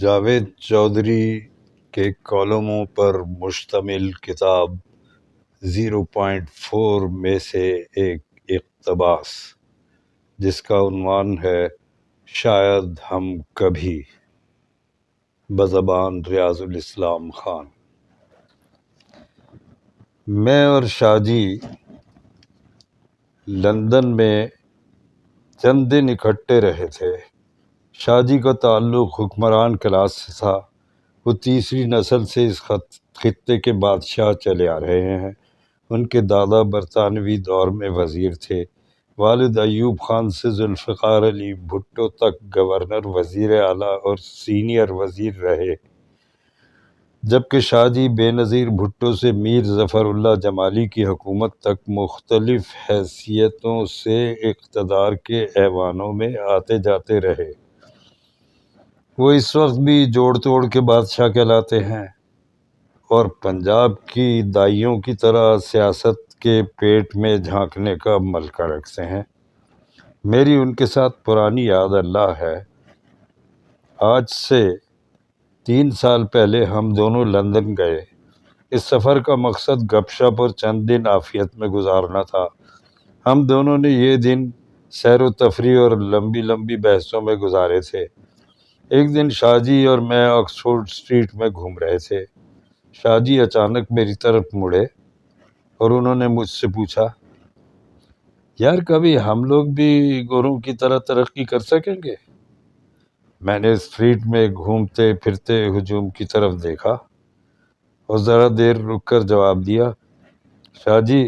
جاوید چودھری کے کالموں پر مشتمل کتاب 0.4 میں سے ایک اقتباس، جس کا عنوان ہے شاید ہم کبھی، بزبان ریاض الاسلام خان۔ میں اور شاہ جی لندن میں چند دن اکٹھے رہے تھے۔ شاہ جی کا تعلق حکمران کلاس سے تھا۔ وہ تیسری نسل سے اس خطے کے بادشاہ چلے آ رہے ہیں۔ ان کے دادا برطانوی دور میں وزیر تھے۔ والد ایوب خان سے ذوالفقار علی بھٹو تک گورنر، وزیر اعلیٰ اور سینئر وزیر رہے، جبکہ شاہ جی بے نظیر بھٹو سے میر ظفر اللہ جمالی کی حکومت تک مختلف حیثیتوں سے اقتدار کے ایوانوں میں آتے جاتے رہے۔ وہ اس وقت بھی جوڑ توڑ کے بادشاہ کہلاتے ہیں اور پنجاب کی دائیوں کی طرح سیاست کے پیٹ میں جھانکنے کا ملکہ رکھتے ہیں۔ میری ان کے ساتھ پرانی یاد اللہ ہے۔ آج سے 3 سال پہلے ہم دونوں لندن گئے۔ اس سفر کا مقصد گپ شپ اور چند دن عافیت میں گزارنا تھا۔ ہم دونوں نے یہ دن سیر و تفریح اور لمبی لمبی بحثوں میں گزارے تھے۔ ایک دن شاہ جی اور میں آکسفورڈ اسٹریٹ میں گھوم رہے تھے۔ شاہ جی اچانک میری طرف مڑے اور انہوں نے مجھ سے پوچھا، یار کبھی ہم لوگ بھی گوروں کی طرح ترقی کر سکیں گے؟ میں نے اسٹریٹ میں گھومتے پھرتے ہجوم کی طرف دیکھا اور ذرا دیر رک کر جواب دیا، شاہ جی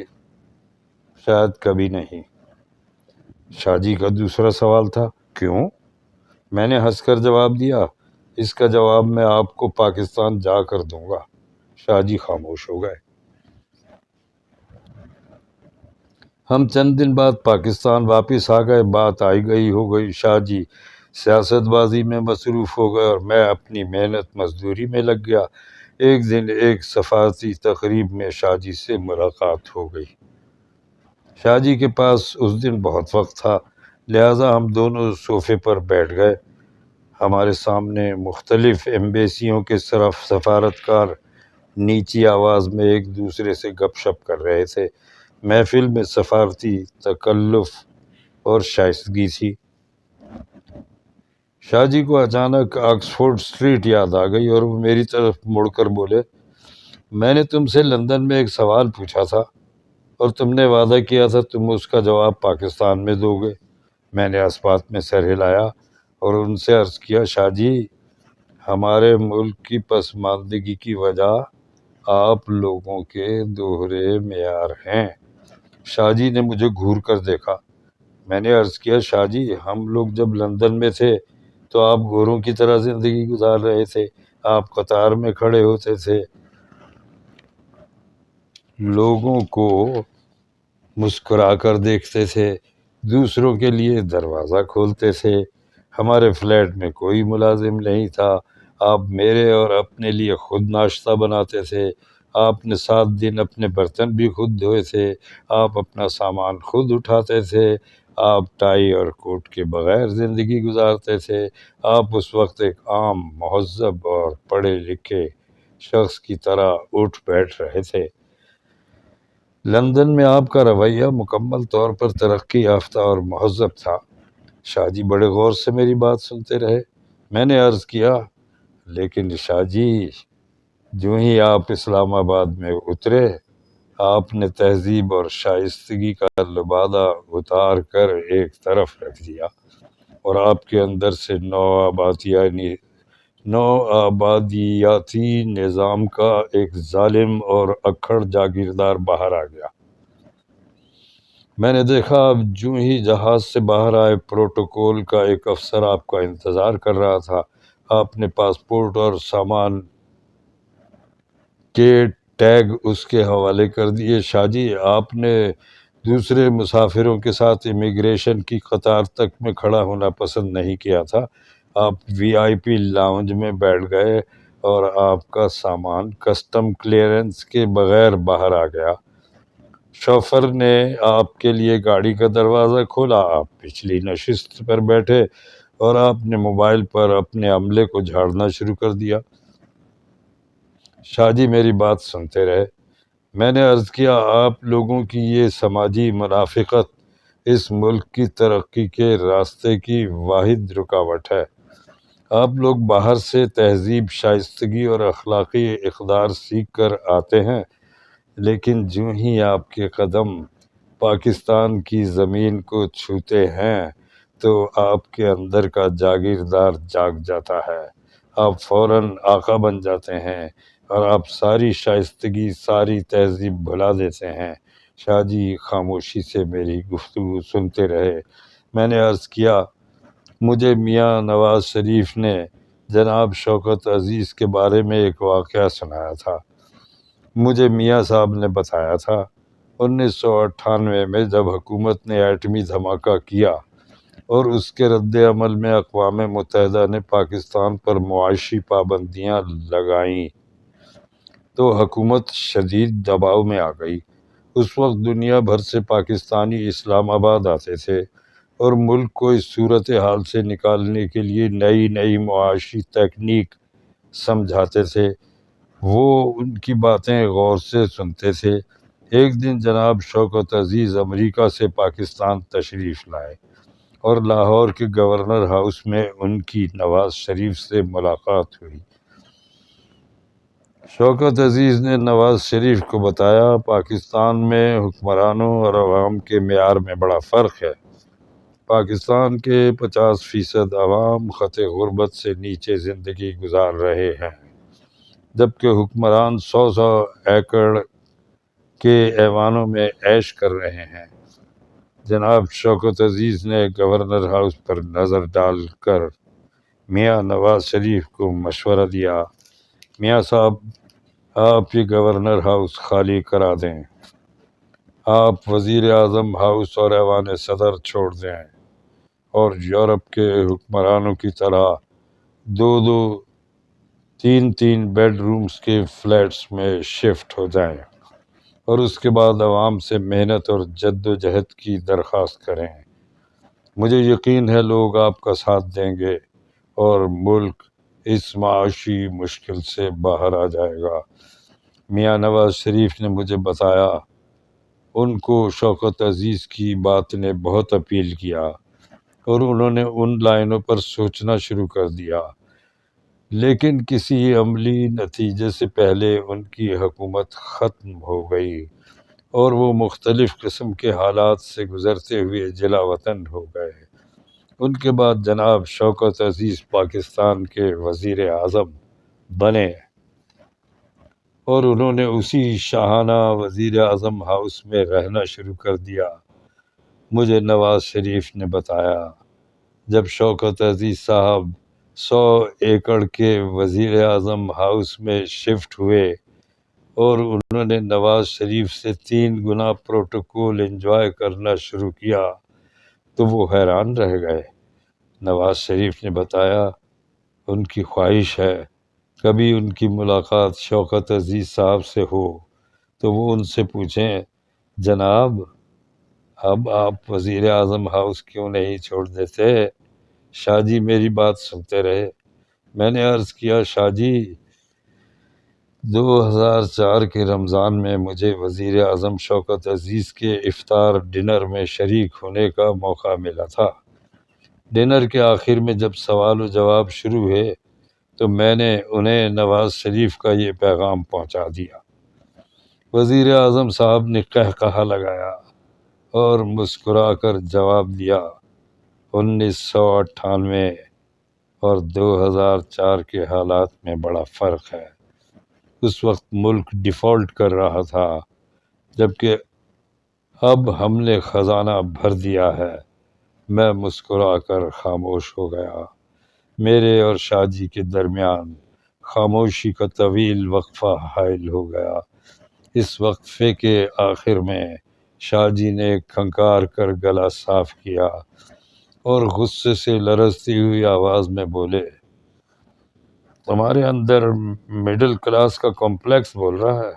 شاید کبھی نہیں۔ شاہ جی کا دوسرا سوال تھا، کیوں؟ میں نے ہنس کر جواب دیا، اس کا جواب میں آپ کو پاکستان جا کر دوں گا۔ شاہ جی خاموش ہو گئے۔ ہم چند دن بعد پاکستان واپس آ گئے۔ بات آئی گئی ہو گئی۔ شاہ جی سیاست بازی میں مصروف ہو گئے اور میں اپنی محنت مزدوری میں لگ گیا۔ ایک دن ایک سفارتی تقریب میں شاہ جی سے ملاقات ہو گئی۔ شاہ جی کے پاس اس دن بہت وقت تھا، لہٰذا ہم دونوں صوفے پر بیٹھ گئے۔ ہمارے سامنے مختلف ایمبیسیوں کے سفارتکار نیچی آواز میں ایک دوسرے سے گپ شپ کر رہے تھے۔ محفل میں سفارتی تکلف اور شائستگی تھی۔ شاہ جی کو اچانک آکسفورڈ اسٹریٹ یاد آ گئی اور وہ میری طرف مڑ کر بولے، میں نے تم سے لندن میں ایک سوال پوچھا تھا اور تم نے وعدہ کیا تھا تم اس کا جواب پاکستان میں دو گے۔ میں نے اس بات میں سر ہلایا اور ان سے عرض کیا، شاہ جی ہمارے ملک کی پسماندگی کی وجہ آپ لوگوں کے دوہرے معیار ہیں۔ شاہ جی نے مجھے گھور کر دیکھا۔ میں نے عرض کیا، شاہ جی ہم لوگ جب لندن میں تھے تو آپ گوروں کی طرح زندگی گزار رہے تھے۔ آپ قطار میں کھڑے ہوتے تھے، لوگوں کو مسکرا کر دیکھتے تھے، دوسروں کے لیے دروازہ کھولتے تھے۔ ہمارے فلیٹ میں کوئی ملازم نہیں تھا۔ آپ میرے اور اپنے لیے خود ناشتہ بناتے تھے۔ آپ نے 7 دن اپنے برتن بھی خود دھوئے تھے۔ آپ اپنا سامان خود اٹھاتے تھے۔ آپ ٹائی اور کوٹ کے بغیر زندگی گزارتے تھے۔ آپ اس وقت ایک عام، مہذب اور پڑھے لکھے شخص کی طرح اٹھ بیٹھ رہے تھے۔ لندن میں آپ کا رویہ مکمل طور پر ترقی یافتہ اور مہذب تھا۔ شاہ جی بڑے غور سے میری بات سنتے رہے۔ میں نے عرض کیا، لیکن شاہ جی جو ہی آپ اسلام آباد میں اترے، آپ نے تہذیب اور شائستگی کا لبادہ اتار کر ایک طرف رکھ دیا اور آپ کے اندر سے نوآبادیاتی نظام کا ایک ظالم اور اکھڑ جاگیردار باہر آ گیا۔ میں نے دیکھا آپ جو ہی جہاز سے باہر آئے، پروٹوکول کا ایک افسر آپ کا انتظار کر رہا تھا۔ آپ نے پاسپورٹ اور سامان کے ٹیگ اس کے حوالے کر دیے۔ شاہ جی آپ نے دوسرے مسافروں کے ساتھ امیگریشن کی قطار تک میں کھڑا ہونا پسند نہیں کیا تھا۔ آپ VIP لاؤنج میں بیٹھ گئے اور آپ کا سامان کسٹم کلیئرنس کے بغیر باہر آ گیا۔ شوفر نے آپ کے لیے گاڑی کا دروازہ کھولا۔ آپ پچھلی نشست پر بیٹھے اور آپ نے موبائل پر اپنے عملے کو جھاڑنا شروع کر دیا۔ شاہ جی میری بات سنتے رہے۔ میں نے عرض کیا، آپ لوگوں کی یہ سماجی منافقت اس ملک کی ترقی کے راستے کی واحد رکاوٹ ہے۔ آپ لوگ باہر سے تہذیب، شائستگی اور اخلاقی اقدار سیکھ کر آتے ہیں، لیکن جو ہی آپ کے قدم پاکستان کی زمین کو چھوتے ہیں تو آپ کے اندر کا جاگیردار جاگ جاتا ہے، آپ فوراً آقا بن جاتے ہیں اور آپ ساری شائستگی، ساری تہذیب بھلا دیتے ہیں۔ شاہ جی خاموشی سے میری گفتگو سنتے رہے۔ میں نے عرض کیا، مجھے میاں نواز شریف نے جناب شوکت عزیز کے بارے میں ایک واقعہ سنایا تھا۔ مجھے میاں صاحب نے بتایا تھا 1998 میں جب حکومت نے ایٹمی دھماکہ کیا اور اس کے رد عمل میں اقوام متحدہ نے پاکستان پر معاشی پابندیاں لگائیں تو حکومت شدید دباؤ میں آ گئی۔ اس وقت دنیا بھر سے پاکستانی اسلام آباد آتے تھے اور ملک کو اس صورتحال سے نکالنے کے لیے نئی نئی معاشی تکنیک سمجھاتے تھے۔ وہ ان کی باتیں غور سے سنتے تھے۔ ایک دن جناب شوکت عزیز امریکہ سے پاکستان تشریف لائے اور لاہور کے گورنر ہاؤس میں ان کی نواز شریف سے ملاقات ہوئی۔ شوکت عزیز نے نواز شریف کو بتایا، پاکستان میں حکمرانوں اور عوام کے معیار میں بڑا فرق ہے۔ پاکستان کے 50% عوام خط غربت سے نیچے زندگی گزار رہے ہیں، جبکہ حکمران 100 ایکڑ کے ایوانوں میں عیش کر رہے ہیں۔ جناب شوکت عزیز نے گورنر ہاؤس پر نظر ڈال کر میاں نواز شریف کو مشورہ دیا، میاں صاحب، آپ یہ گورنر ہاؤس خالی کرا دیں، آپ وزیر اعظم ہاؤس اور ایوان صدر چھوڑ دیں اور یورپ کے حکمرانوں کی طرح 2 3 بیڈ رومز کے فلیٹس میں شفٹ ہو جائیں اور اس کے بعد عوام سے محنت اور جد و جہد کی درخواست کریں۔ مجھے یقین ہے لوگ آپ کا ساتھ دیں گے اور ملک اس معاشی مشکل سے باہر آ جائے گا۔ میاں نواز شریف نے مجھے بتایا، ان کو شوکت عزیز کی بات نے بہت اپیل کیا اور انہوں نے ان لائنوں پر سوچنا شروع کر دیا، لیکن کسی عملی نتیجے سے پہلے ان کی حکومت ختم ہو گئی اور وہ مختلف قسم کے حالات سے گزرتے ہوئے جلا وطن ہو گئے۔ ان کے بعد جناب شوکت عزیز پاکستان کے وزیر اعظم بنے اور انہوں نے اسی شاہانہ وزیر اعظم ہاؤس میں رہنا شروع کر دیا۔ مجھے نواز شریف نے بتایا، جب شوکت عزیز صاحب 100 ایکڑ کے وزیر اعظم ہاؤس میں شفٹ ہوئے اور انہوں نے نواز شریف سے 3 گنا پروٹوکول انجوائے کرنا شروع کیا تو وہ حیران رہ گئے۔ نواز شریف نے بتایا، ان کی خواہش ہے کبھی ان کی ملاقات شوکت عزیز صاحب سے ہو تو وہ ان سے پوچھیں، جناب اب آپ وزیر اعظم ہاؤس کیوں نہیں چھوڑ دیتے؟ شاہ جی میری بات سنتے رہے۔ میں نے عرض کیا، شاہ جی 2004 کے رمضان میں مجھے وزیر اعظم شوکت عزیز کے افطار ڈنر میں شریک ہونے کا موقع ملا تھا۔ ڈنر کے آخر میں جب سوال و جواب شروع ہوئے تو میں نے انہیں نواز شریف کا یہ پیغام پہنچا دیا۔ وزیر اعظم صاحب نے قہقہہ لگایا اور مسکرا کر جواب دیا، 1998 اور 2004 کے حالات میں بڑا فرق ہے۔ اس وقت ملک ڈیفالٹ کر رہا تھا، جبکہ اب ہم نے خزانہ بھر دیا ہے۔ میں مسکرا کر خاموش ہو گیا۔ میرے اور شاہ جی کے درمیان خاموشی کا طویل وقفہ حائل ہو گیا۔ اس وقفے کے آخر میں شاہ جی نے کھنکار کر گلا صاف کیا اور غصے سے لرزتی ہوئی آواز میں بولے، تمہارے اندر مڈل کلاس کا کمپلیکس بول رہا ہے؟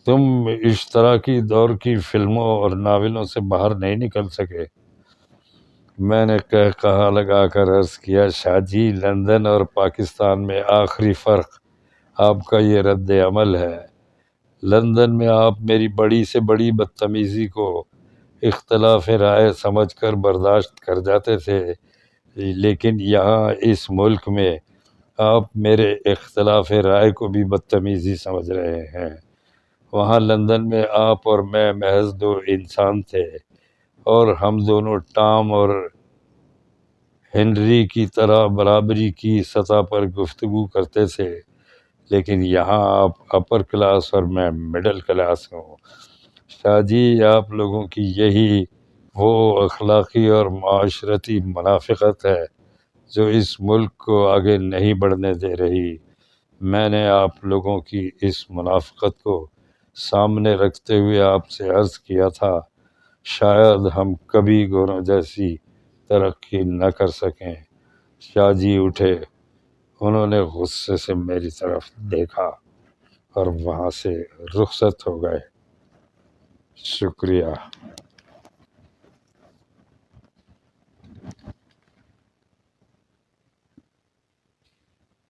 تم اشتراکی دور کی فلموں اور ناولوں سے باہر نہیں نکل سکے؟ میں نے کہا لگا کر عرض کیا، شاہ جی لندن اور پاکستان میں آخری فرق آپ کا یہ رد عمل ہے۔ لندن میں آپ میری بڑی سے بڑی بدتمیزی کو اختلاف رائے سمجھ کر برداشت کر جاتے تھے، لیکن یہاں اس ملک میں آپ میرے اختلاف رائے کو بھی بدتمیزی سمجھ رہے ہیں۔ وہاں لندن میں آپ اور میں محض دو انسان تھے، اور ہم دونوں ٹام اور ہنری کی طرح برابری کی سطح پر گفتگو کرتے تھے، لیکن یہاں آپ اپر کلاس اور میں مڈل کلاس ہوں۔ شاہ جی آپ لوگوں کی یہی وہ اخلاقی اور معاشرتی منافقت ہے جو اس ملک کو آگے نہیں بڑھنے دے رہی۔ میں نے آپ لوگوں کی اس منافقت کو سامنے رکھتے ہوئے آپ سے عرض کیا تھا، شاید ہم کبھی گوروں جیسی ترقی نہ کر سکیں۔ شاہ جی اٹھے، انہوں نے غصے سے میری طرف دیکھا اور وہاں سے رخصت ہو گئے۔ شکریہ۔